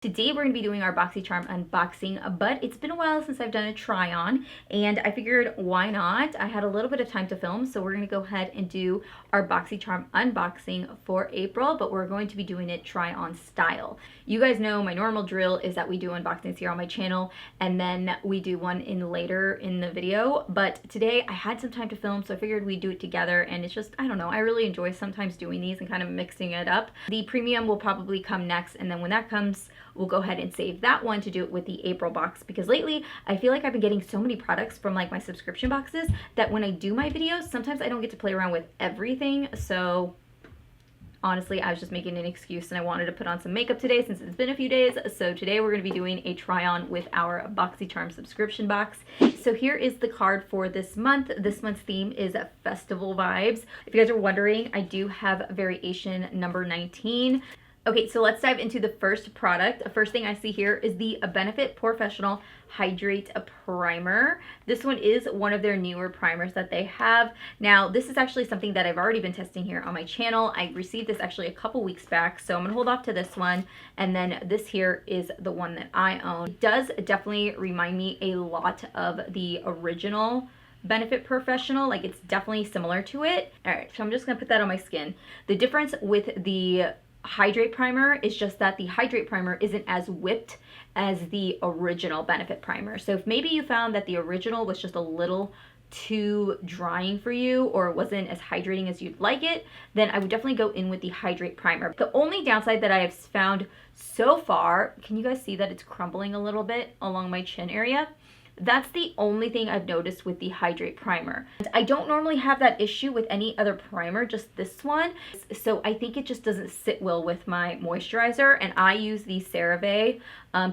Today we're going to be doing our Boxycharm unboxing, but it's been a while since I've done a try on, and I figured why not? I had a little bit of time to film, so we're going to go ahead and do our Boxycharm unboxing for April, but we're going to be doing it try on style. You guys know my normal drill is that we do unboxings here on my channel, and then we do one in later in the video, but today I had some time to film, so I figured we'd do it together, and it's just, I don't know, I really enjoy sometimes doing these and kind of mixing it up. The premium will probably come next, and then when that comes, we'll go ahead and save that one to do it with the April box, because lately I feel like I've been getting so many products from like my subscription boxes that when I do my videos, sometimes I don't get to play around with everything. So honestly, I was just making an excuse and I wanted to put on some makeup today since it's been a few days. So today we're going to be doing a try on with our Boxycharm subscription box. So here is the card for this month. This month's theme is festival vibes. If you guys are wondering, I do have variation number 19. Okay, so let's dive into the first product. The first thing I see here is the Benefit Professional Hydrate Primer. This one is one of their newer primers that they have. Now, this is actually something that I've already been testing here on my channel. I received this actually a couple weeks back, so I'm gonna hold off to this one. And then this here is the one that I own. It does definitely remind me a lot of the original Benefit Professional. Like, it's definitely similar to it. All right, so I'm just gonna put that on my skin. The difference with the Hydrate Primer is just that the Hydrate Primer isn't as whipped as the original Benefit Primer. So if maybe you found that the original was just a little too drying for you or wasn't as hydrating as you'd like it, then I would definitely go in with the Hydrate Primer. The only downside that I have found so far, can you guys see that it's crumbling a little bit along my chin area? That's the only thing I've noticed with the Hydrate Primer. I don't normally have that issue with any other primer, just this one. So I think it just doesn't sit well with my moisturizer, and I use the CeraVe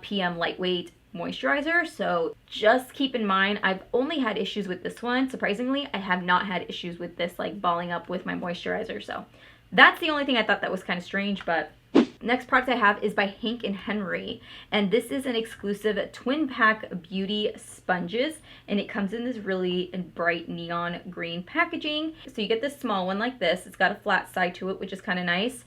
PM Lightweight Moisturizer. So just keep in mind, I've only had issues with this one. Surprisingly, I have not had issues with this like balling up with my moisturizer. So that's the only thing I thought that was kind of strange, but next product I have is by Hank & Henry, and this is an exclusive twin pack beauty sponges, and it comes in this really bright neon green packaging. So you get this small one like this. It's got a flat side to it, which is kind of nice,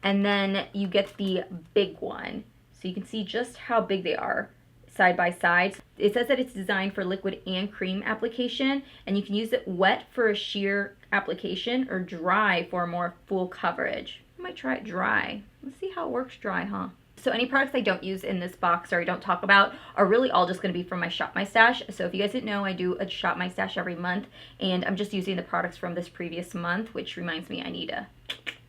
and then you get the big one. So you can see just how big they are side by side. It says that it's designed for liquid and cream application, and you can use it wet for a sheer application or dry for a more full coverage. I might try it dry. Let's see how it works dry, huh? So any products I don't use in this box or I don't talk about are really all just going to be from my Shop My Stash. So if you guys didn't know, I do a Shop My Stash every month, and I'm just using the products from this previous month, which reminds me I need to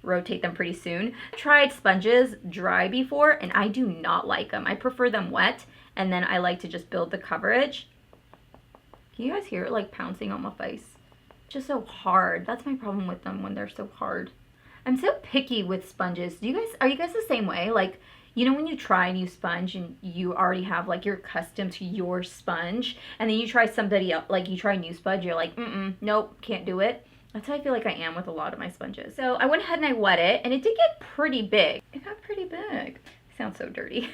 rotate them pretty soon. Tried sponges dry before, and I do not like them. I prefer them wet, and then I like to just build the coverage. Can you guys hear it like pouncing on my face? It's just so hard. That's my problem with them when they're so hard. I'm so picky with sponges. Are you guys the same way? Like, you know when you try a new sponge and you already have like you're accustomed to your sponge, and then you try somebody else, like you try a new sponge, you're like, nope, can't do it. That's how I feel like I am with a lot of my sponges. So I went ahead and I wet it, and it did get pretty big. It got pretty big. It sounds so dirty.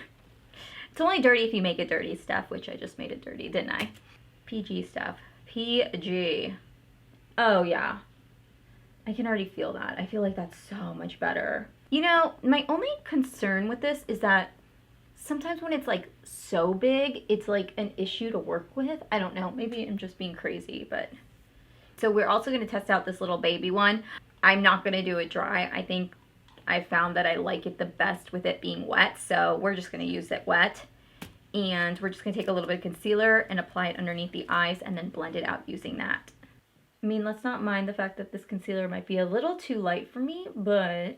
It's only dirty if you make it dirty stuff, which I just made it dirty, didn't I? PG stuff. PG. Oh yeah. I can already feel that. I feel like that's so much better. You know, my only concern with this is that sometimes when it's like so big, it's like an issue to work with. I don't know. Maybe I'm just being crazy, but. So we're also going to test out this little baby one. I'm not going to do it dry. I think I found that I like it the best with it being wet. So we're just going to use it wet. And we're just going to take a little bit of concealer and apply it underneath the eyes and then blend it out using that. I mean, let's not mind the fact that this concealer might be a little too light for me, but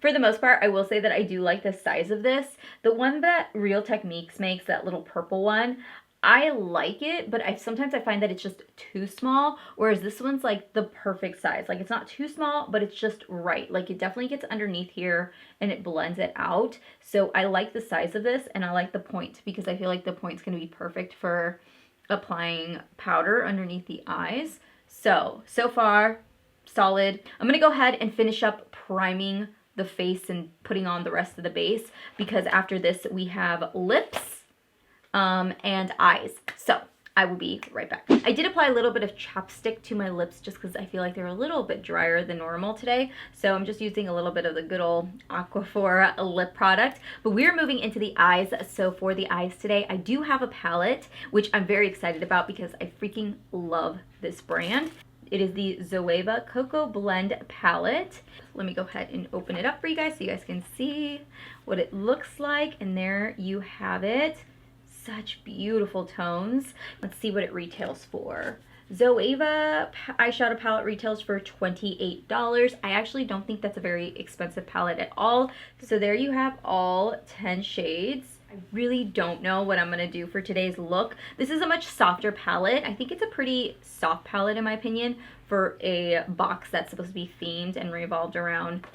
for the most part, I will say that I do like the size of this. The one that Real Techniques makes, that little purple one, I like it, but sometimes I find that it's just too small, whereas this one's like the perfect size. Like, it's not too small, but it's just right. Like, it definitely gets underneath here and it blends it out. So I like the size of this, and I like the point because I feel like the point's going to be perfect for applying powder underneath the eyes. So far, solid. I'm going to go ahead and finish up priming the face and putting on the rest of the base, because after this we have lips and eyes. So I will be right back. I did apply a little bit of chapstick to my lips just because I feel like they're a little bit drier than normal today. So I'm just using a little bit of the good old Aquaphor lip product. But we're moving into the eyes. So for the eyes today, I do have a palette, which I'm very excited about because I freaking love this brand. It is the Zoeva Cocoa Blend palette. Let me go ahead and open it up for you guys so you guys can see what it looks like. And there you have it. Such beautiful tones. Let's see what it retails for. Zoeva eyeshadow palette retails for $28. I actually don't think that's a very expensive palette at all. So there you have all 10 shades. I really don't know what I'm going to do for today's look. This is a much softer palette. I think it's a pretty soft palette in my opinion for a box that's supposed to be themed and revolved around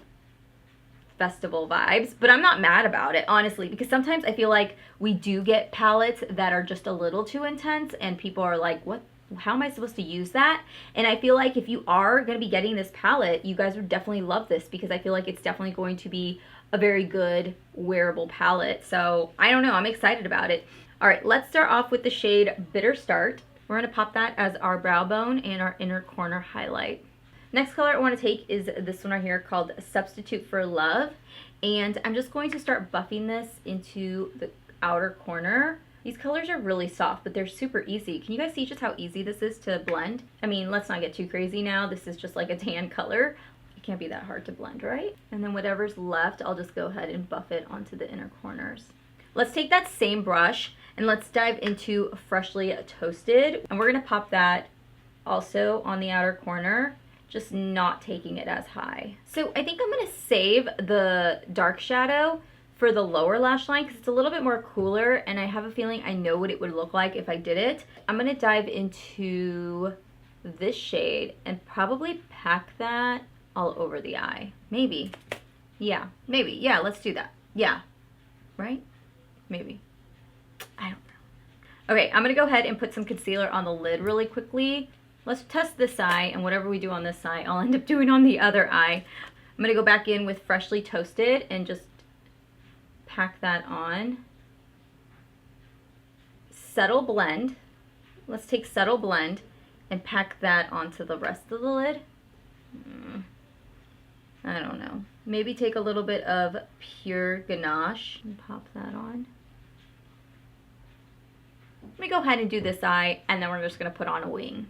festival vibes, but I'm not mad about it, honestly, because sometimes I feel like we do get palettes that are just a little too intense and people are like, what, how am I supposed to use that? And I feel like if you are going to be getting this palette, you guys would definitely love this because I feel like it's definitely going to be a very good wearable palette. So I don't know, I'm excited about it. All right, let's start off with the shade Bitter Start. We're going to pop that as our brow bone and our inner corner highlight. Next color I want to take is this one right here called Substitute for Love. And I'm just going to start buffing this into the outer corner. These colors are really soft, but they're super easy. Can you guys see just how easy this is to blend? I mean, let's not get too crazy now. This is just like a tan color. It can't be that hard to blend, right? And then whatever's left, I'll just go ahead and buff it onto the inner corners. Let's take that same brush and let's dive into Freshly Toasted. And we're going to pop that also on the outer corner, just not taking it as high. So I think I'm going to save the dark shadow for the lower lash line because it's a little bit more cooler and I have a feeling I know what it would look like if I did it. I'm going to dive into this shade and probably pack that all over the eye. Maybe. Yeah, maybe. Yeah, let's do that. Yeah. Right? Maybe. I don't know. Okay, I'm going to go ahead and put some concealer on the lid really quickly. Let's test this eye, and whatever we do on this eye, I'll end up doing on the other eye. I'm going to go back in with Freshly Toasted and just pack that on. Subtle Blend. Let's take Subtle Blend and pack that onto the rest of the lid. I don't know. Maybe take a little bit of Pure Ganache and pop that on. Let me go ahead and do this eye, and then we're just going to put on a wing.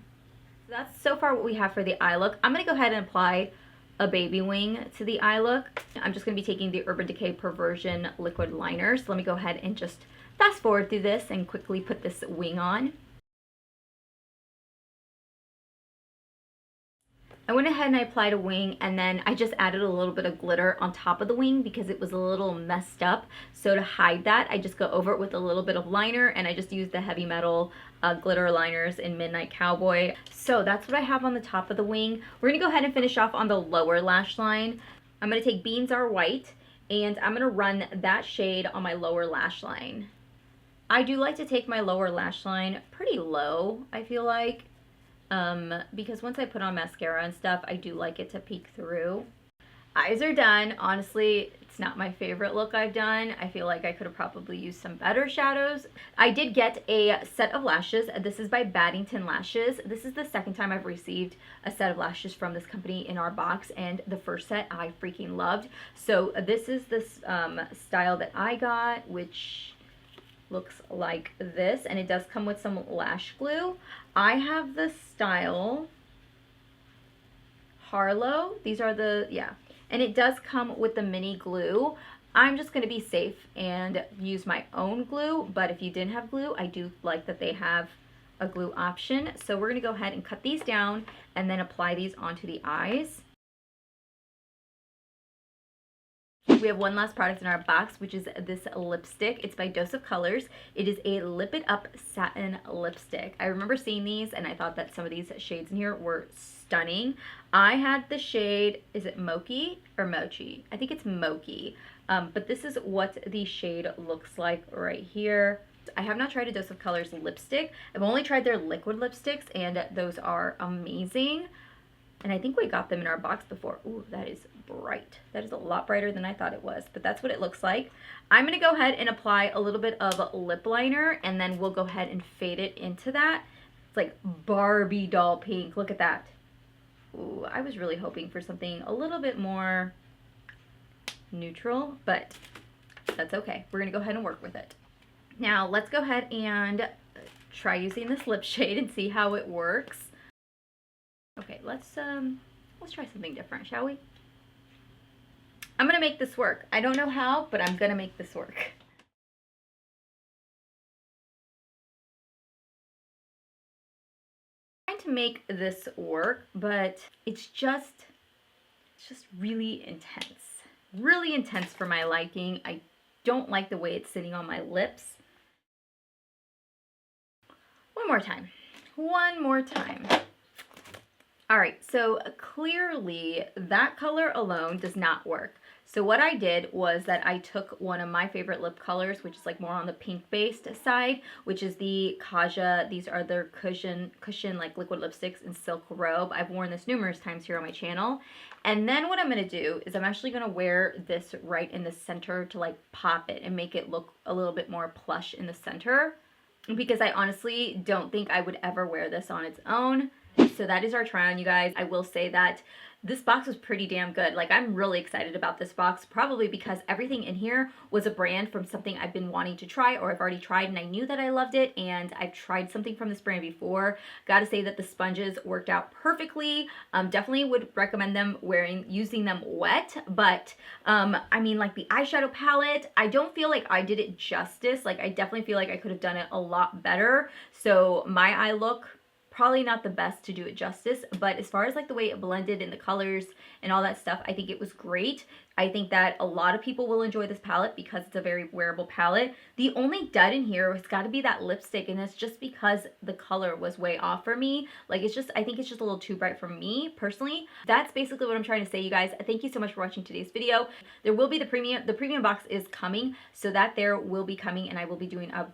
So that's so far what we have for the eye look. I'm going to go ahead and apply a baby wing to the eye look. I'm just going to be taking the Urban Decay Perversion liquid liner. So let me go ahead and just fast forward through this and quickly put this wing on. I went ahead and I applied a wing, and then I just added a little bit of glitter on top of the wing because it was a little messed up. So to hide that, I just go over it with a little bit of liner, and I just used the Heavy Metal glitter liners in Midnight Cowboy. So that's what I have on the top of the wing. We're going to go ahead and finish off on the lower lash line. I'm going to take Beans Are White, and I'm going to run that shade on my lower lash line. I do like to take my lower lash line pretty low, I feel like. Because once I put on mascara and stuff, I do like it to peek through. Eyes are done. Honestly, it's not my favorite look I've done. I feel like I could have probably used some better shadows. I did get a set of lashes. This is by Baddington Lashes. This is the second time I've received a set of lashes from this company in our box, and the first set I freaking loved. So this is this style that I got, which looks like this, and it does come with some lash glue. I have the style Harlow. These are the, yeah, and it does come with the mini glue. I'm just going to be safe and use my own glue, but if you didn't have glue, I do like that they have a glue option. So we're going to go ahead and cut these down and then apply these onto the eyes. We have one last product in our box, which is this lipstick. It's by Dose of Colors. It is a Lip It Up satin lipstick. I remember seeing these and I thought that some of these shades in here were stunning. I had the shade, is it Mochi or Mochi? I think it's Mochi. But this is what the shade looks like right here. I have not tried a Dose of Colors lipstick. I've only tried their liquid lipsticks, and those are amazing. And I think we got them in our box before. Ooh, that is bright. That is a lot brighter than I thought it was, but that's what it looks like. I'm gonna go ahead and apply a little bit of lip liner, and then we'll go ahead and fade it into that. It's like Barbie doll pink. Look at that. Ooh, I was really hoping for something a little bit more neutral, but that's okay. We're gonna go ahead and work with it. Now let's go ahead and try using this lip shade and see how it works. Okay, let's try something different, shall we? I'm gonna make this work. I don't know how, but I'm gonna make this work. I'm trying to make this work, but it's just really intense. Really intense for my liking. I don't like the way it's sitting on my lips. One more time. One more time. All right, so clearly that color alone does not work. So what I did was that I took one of my favorite lip colors, which is like more on the pink-based side, which is the Kaja. These are their cushion like liquid lipsticks in Silk Robe. I've worn this numerous times here on my channel. And then what I'm gonna do is I'm actually gonna wear this right in the center to like pop it and make it look a little bit more plush in the center, because I honestly don't think I would ever wear this on its own. So that is our try on, you guys. I will say that this box was pretty damn good. Like, I'm really excited about this box, probably because everything in here was a brand from something I've been wanting to try or I've already tried, and I knew that I loved it, and I've tried something from this brand before. Gotta say that the sponges worked out perfectly. Definitely would recommend them using them wet, but I mean, like the eyeshadow palette, I don't feel like I did it justice. Like, I definitely feel like I could have done it a lot better. So my eye look, probably not the best to do it justice, but as far as like the way it blended in the colors and all that stuff, I think it was great. I think that a lot of people will enjoy this palette because it's a very wearable palette. The only dud in here has got to be that lipstick, and it's just because the color was way off for me. Like, it's just, I think it's just a little too bright for me personally. That's basically what I'm trying to say, you guys. Thank you so much for watching today's video. There will be the premium box is coming, so that there will be coming, and I will be doing a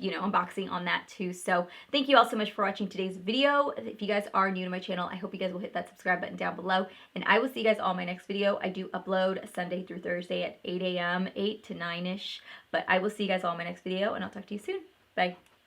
you know, unboxing on that too. So thank you all so much for watching today's video. If you guys are new to my channel, I hope you guys will hit that subscribe button down below, and I will see you guys all in my next video. I do upload Sunday through Thursday at 8 a.m., 8 to 9-ish, but I will see you guys all in my next video, and I'll talk to you soon. Bye.